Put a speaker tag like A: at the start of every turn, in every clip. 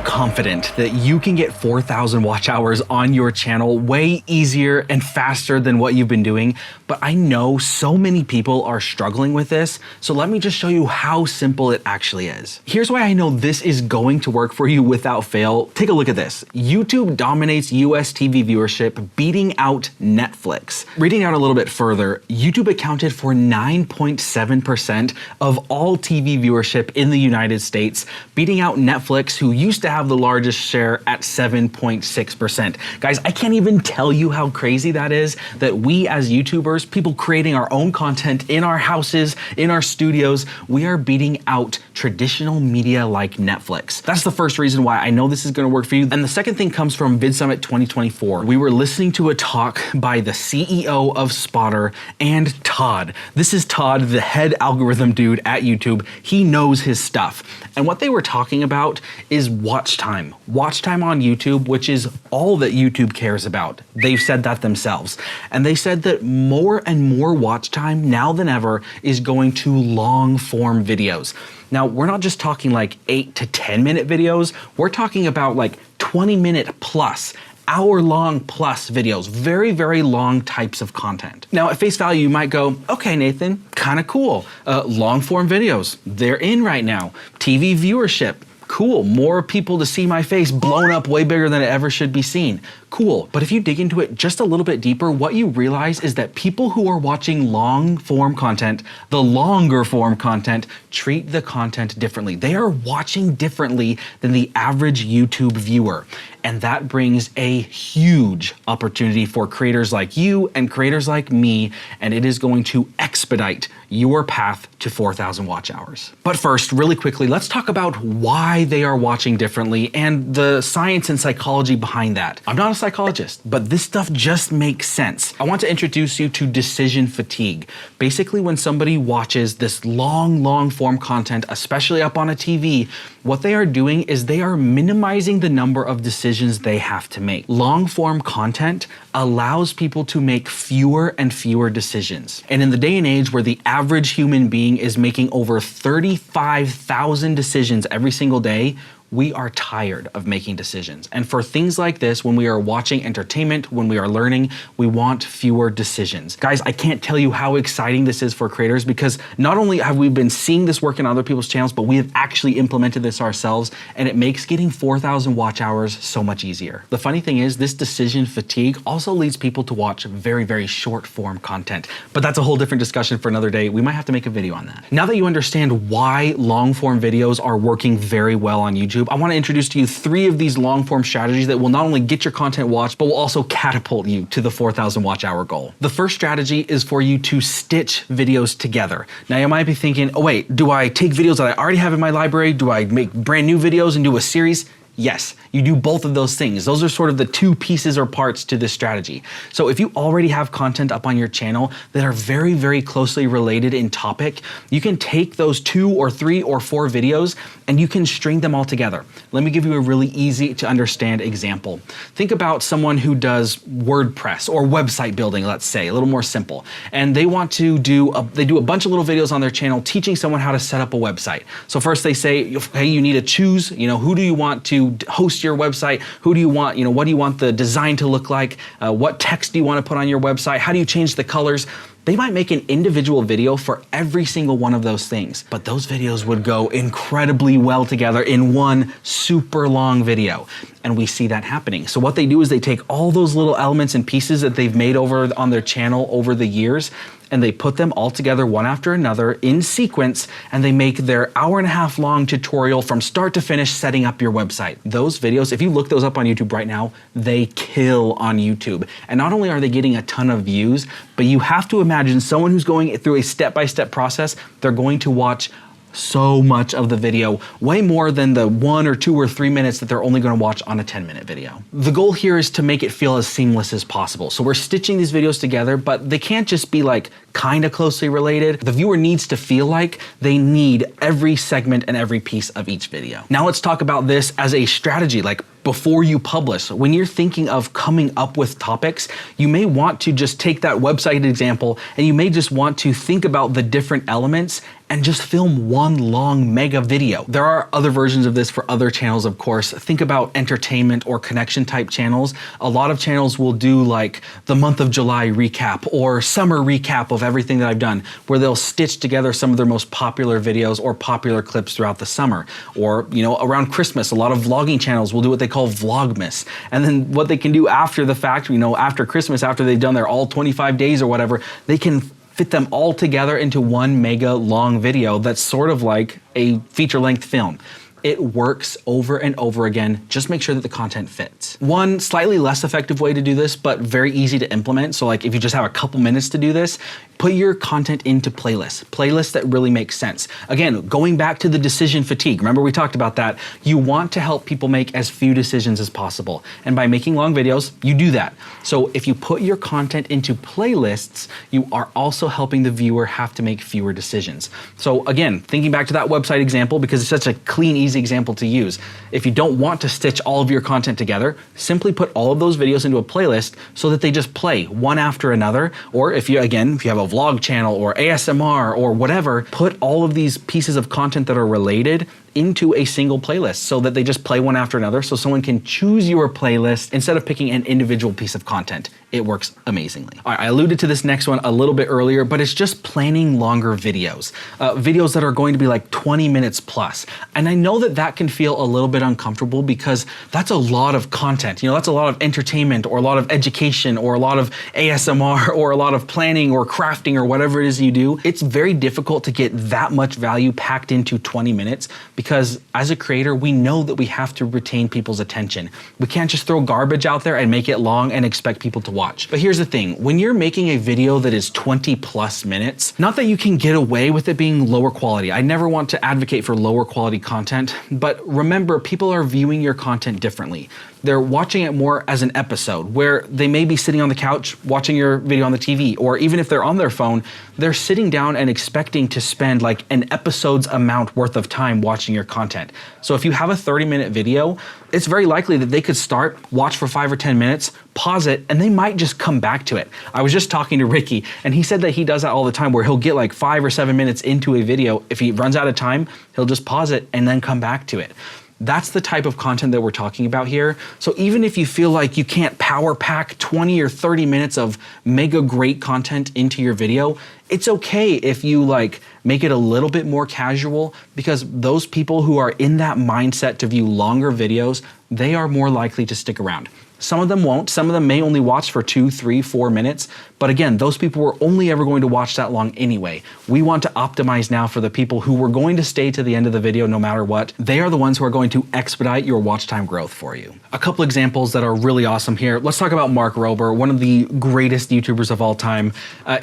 A: confident that you can get 4,000 watch hours on your channel way easier and faster than what you've been doing, but I know so many people are struggling with this, so let me just show you how simple it actually is. Here's why I know this is going to work for you without fail. Take a look at this. YouTube dominates US TV viewership, beating out Netflix. Reading out a little bit further, YouTube accounted for 9.7% of all TV viewership in the United States, beating out Netflix, who used to have the largest share at 7.6%. Guys, I can't even tell you how crazy that is, that we as YouTubers, people creating our own content in our houses, in our studios, we are beating out traditional media like Netflix. That's the first reason why I know this is gonna work for you. And the second thing comes from VidSummit 2024. We were listening to a talk by the CEO of Spotter and Todd. This is Todd, the head algorithm dude at YouTube. He knows his stuff. And what they were talking about is watch time. Watch time on YouTube, which is all that YouTube cares about. They've said that themselves. And they said that more and more watch time now than ever is going to long form videos. Now, we're not just talking like 8 to 10 minute videos. We're talking about like 20-minute plus, hour-long plus videos, very, very long types of content. Now, at face value, you might go, okay, Nathan, kind of cool. Long-form videos, they're in right now. TV viewership, cool. More people to see my face blown up way bigger than it ever should be seen. Cool. But if you dig into it just a little bit deeper, what you realize is that people who are watching long form content, the longer form content, treat the content differently. They are watching differently than the average YouTube viewer. And that brings a huge opportunity for creators like you and creators like me, and it is going to expedite your path to 4,000 watch hours. But first, really quickly, let's talk about why they are watching differently and the science and psychology behind that. I'm not a psychologist, but this stuff just makes sense. I want to introduce you to decision fatigue. Basically, when somebody watches this long form content, especially up on a TV, what they are doing is they are minimizing the number of decisions they have to make. Long form content allows people to make fewer and fewer decisions. And in the day and age where the average human being is making over 35,000 decisions every single day, we are tired of making decisions. And for things like this, when we are watching entertainment, when we are learning, we want fewer decisions. Guys, I can't tell you how exciting this is for creators, because not only have we been seeing this work in other people's channels, but we have actually implemented this ourselves, and it makes getting 4,000 watch hours so much easier. The funny thing is, this decision fatigue also leads people to watch very, very short form content, but that's a whole different discussion for another day. We might have to make a video on that. Now that you understand why long form videos are working very well on YouTube, I want to introduce to you 3 of these long form strategies that will not only get your content watched, but will also catapult you to the 4,000 watch hour goal. The first strategy is for you to stitch videos together. Now you might be thinking, oh wait, do I take videos that I already have in my library? Do I make brand new videos and do a series? Yes, you do both of those things. Those are sort of the 2 pieces or parts to this strategy. So if you already have content up on your channel that are very, very closely related in topic, you can take those 2 or 3 or 4 videos and you can string them all together. Let me give you a really easy to understand example. Think about someone who does WordPress or website building, let's say, a little more simple. And they want to do a bunch of little videos on their channel teaching someone how to set up a website. So first they say, hey, you need to choose, who do you want to host your website? Who do you want, what do you want the design to look like? What text do you want to put on your website? How do you change the colors? They might make an individual video for every single one of those things, but those videos would go incredibly well together in one super long video. And we see that happening. So what they do is they take all those little elements and pieces that they've made over on their channel over the years, and they put them all together one after another in sequence, and they make their hour-and-a-half long tutorial from start to finish setting up your website. Those videos, if you look those up on YouTube right now, they kill on YouTube. And not only are they getting a ton of views, but you have to imagine someone who's going through a step-by-step process, they're going to watch so much of the video, way more than the 1 or 2 or 3 minutes that they're only going to watch on a 10-minute video. The goal here is to make it feel as seamless as possible. So we're stitching these videos together, but they can't just be like kind of closely related. The viewer needs to feel like they need every segment and every piece of each video. Now let's talk about this as a strategy, like before you publish. When you're thinking of coming up with topics, you may want to just take that website example and you may just want to think about the different elements and just film one long mega video. There are other versions of this for other channels, of course. Think about entertainment or connection type channels. A lot of channels will do like the month of July recap or summer recap of everything that I've done, where they'll stitch together some of their most popular videos or popular clips throughout the summer. Or, you know, around Christmas, a lot of vlogging channels will do what they call Vlogmas. And then what they can do after the fact, you know, after Christmas, after they've done their all 25 days or whatever, they can fit them all together into one mega long video that's sort of like a feature-length film. It works over and over again. Just make sure that the content fits. One slightly less effective way to do this, but very easy to implement. So like if you just have a couple minutes to do this, put your content into playlists that really make sense. Again, going back to the decision fatigue, remember we talked about that. You want to help people make as few decisions as possible. And by making long videos, you do that. So if you put your content into playlists, you are also helping the viewer have to make fewer decisions. So again, thinking back to that website example, because it's such a clean, easy example to use. If you don't want to stitch all of your content together, simply put all of those videos into a playlist so that they just play one after another. Or if you have a vlog channel or ASMR or whatever, put all of these pieces of content that are related into a single playlist so that they just play one after another, so someone can choose your playlist instead of picking an individual piece of content. It works amazingly. All right, I alluded to this next one a little bit earlier, but it's just planning longer videos. Videos that are going to be like 20 minutes plus. And I know that that can feel a little bit uncomfortable because that's a lot of content. You know, that's a lot of entertainment or a lot of education or a lot of ASMR or a lot of planning or crafting or whatever it is you do. It's very difficult to get that much value packed into 20 minutes because as a creator, we know that we have to retain people's attention. We can't just throw garbage out there and make it long and expect people to watch. But here's the thing, when you're making a video that is 20 plus minutes, not that you can get away with it being lower quality. I never want to advocate for lower quality content, but remember, people are viewing your content differently. They're watching it more as an episode where they may be sitting on the couch watching your video on the TV, or even if they're on their phone, they're sitting down and expecting to spend like an episode's amount worth of time watching your content. So if you have a 30-minute video, it's very likely that they could start, watch for 5 or 10 minutes, pause it, and they might just come back to it. I was just talking to Ricky, and he said that he does that all the time where he'll get like 5 or 7 minutes into a video. If he runs out of time, he'll just pause it and then come back to it. That's the type of content that we're talking about here. So even if you feel like you can't power pack 20 or 30 minutes of mega great content into your video, it's okay if you like make it a little bit more casual, because those people who are in that mindset to view longer videos, they are more likely to stick around. Some of them won't. Some of them may only watch for 2, 3, 4 minutes. But again, those people were only ever going to watch that long anyway. We want to optimize now for the people who were going to stay to the end of the video no matter what. They are the ones who are going to expedite your watch time growth for you. A couple examples that are really awesome here. Let's talk about Mark Rober, one of the greatest YouTubers of all time.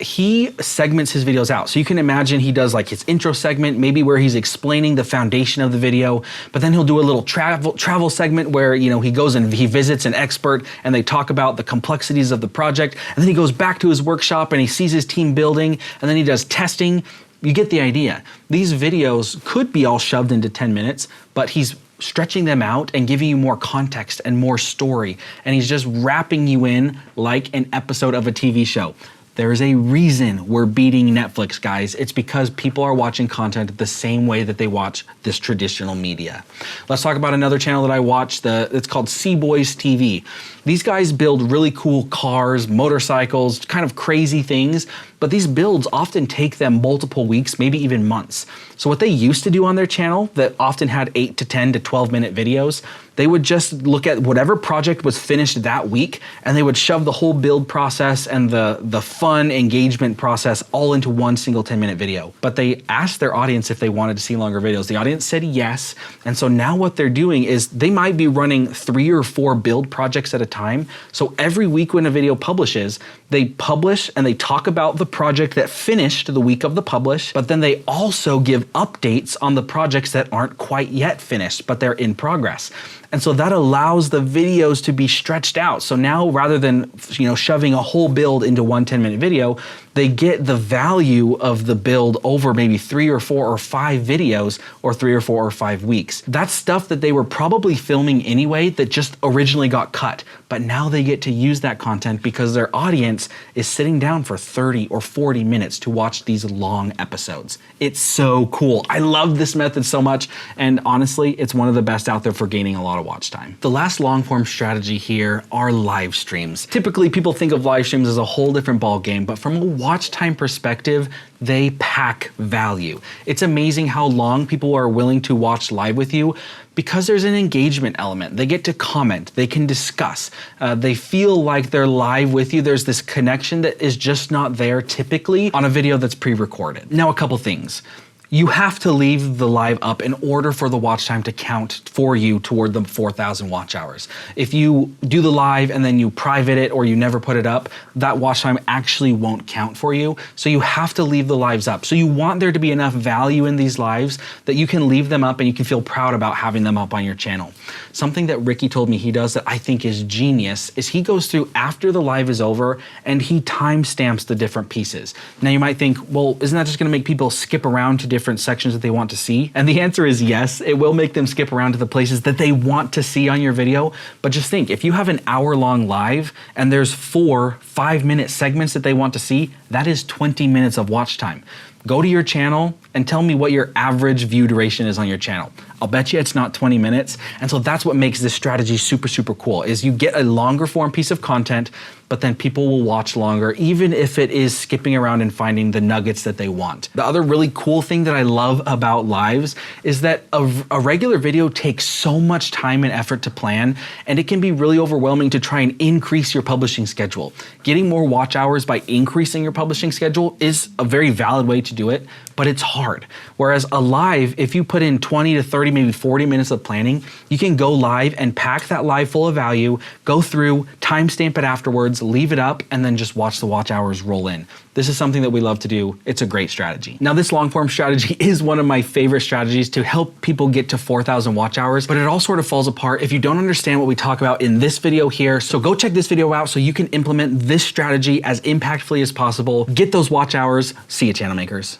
A: He segments his videos out. So you can imagine he does like his intro segment, maybe where he's explaining the foundation of the video, but then he'll do a little travel segment where, you know, he goes and he visits an expert and they talk about the complexities of the project. And then he goes back to his workshop and he sees his team building, and then he does testing. You get the idea. These videos could be all shoved into 10 minutes, but he's stretching them out and giving you more context and more story. And he's just wrapping you in like an episode of a TV show. There's a reason we're beating Netflix, guys. It's because people are watching content the same way that they watch this traditional media. Let's talk about another channel that I watch. It's called C-Boys TV. These guys build really cool cars, motorcycles, kind of crazy things, but these builds often take them multiple weeks, maybe even months. So what they used to do on their channel that often had 8 to 10 to 12-minute videos, they would just look at whatever project was finished that week, and they would shove the whole build process and the fun engagement process all into one single 10-minute video. But they asked their audience if they wanted to see longer videos. The audience said yes, and so now what they're doing is they might be running 3 or 4 build projects at a time. So every week when a video publishes, they publish and they talk about the project that finished the week of the publish, but then they also give updates on the projects that aren't quite yet finished, but they're in progress. And so that allows the videos to be stretched out. So now rather than shoving a whole build into one 10-minute video, they get the value of the build over maybe 3 or 4 or 5 videos or 3 or 4 or 5 weeks. That's stuff that they were probably filming anyway that just originally got cut. But now they get to use that content because their audience is sitting down for 30 or 40 minutes to watch these long episodes. It's so cool. I love this method so much. And honestly, it's one of the best out there for gaining a lot of watch time. The last long form strategy here are live streams. Typically, people think of live streams as a whole different ball game, but from a watch time perspective, they pack value. It's amazing how long people are willing to watch live with you because there's an engagement element. They get to comment, they can discuss, they feel like they're live with you. There's this connection that is just not there typically on a video that's pre-recorded. Now, a couple things. You have to leave the live up in order for the watch time to count for you toward the 4,000 watch hours. If you do the live and then you private it or you never put it up, that watch time actually won't count for you. So you have to leave the lives up. So you want there to be enough value in these lives that you can leave them up and you can feel proud about having them up on your channel. Something that Ricky told me he does that I think is genius is he goes through after the live is over and he timestamps the different pieces. Now you might think, well, isn't that just gonna make people skip around to different sections that they want to see? And the answer is yes, it will make them skip around to the places that they want to see on your video. But just think, if you have an hour-long live and there's 4 5-minute segments that they want to see, that is 20 minutes of watch time. Go to your channel and tell me what your average view duration is on your channel. I'll bet you it's not 20 minutes. And so that's what makes this strategy super, super cool, is you get a longer form piece of content, but then people will watch longer, even if it is skipping around and finding the nuggets that they want. The other really cool thing that I love about lives is that a regular video takes so much time and effort to plan, and it can be really overwhelming to try and increase your publishing schedule. Getting more watch hours by increasing your publishing schedule is a very valid way to do it, but it's hard. Whereas a live, if you put in 20 to 30, maybe 40 minutes of planning, you can go live and pack that live full of value, go through, timestamp it afterwards, leave it up, and then just watch the watch hours roll in. This is something that we love to do. It's a great strategy. Now, this long form strategy is one of my favorite strategies to help people get to 4,000 watch hours, but it all sort of falls apart if you don't understand what we talk about in this video here. So go check this video out so you can implement this strategy as impactfully as possible. Get those watch hours. See you, channel makers.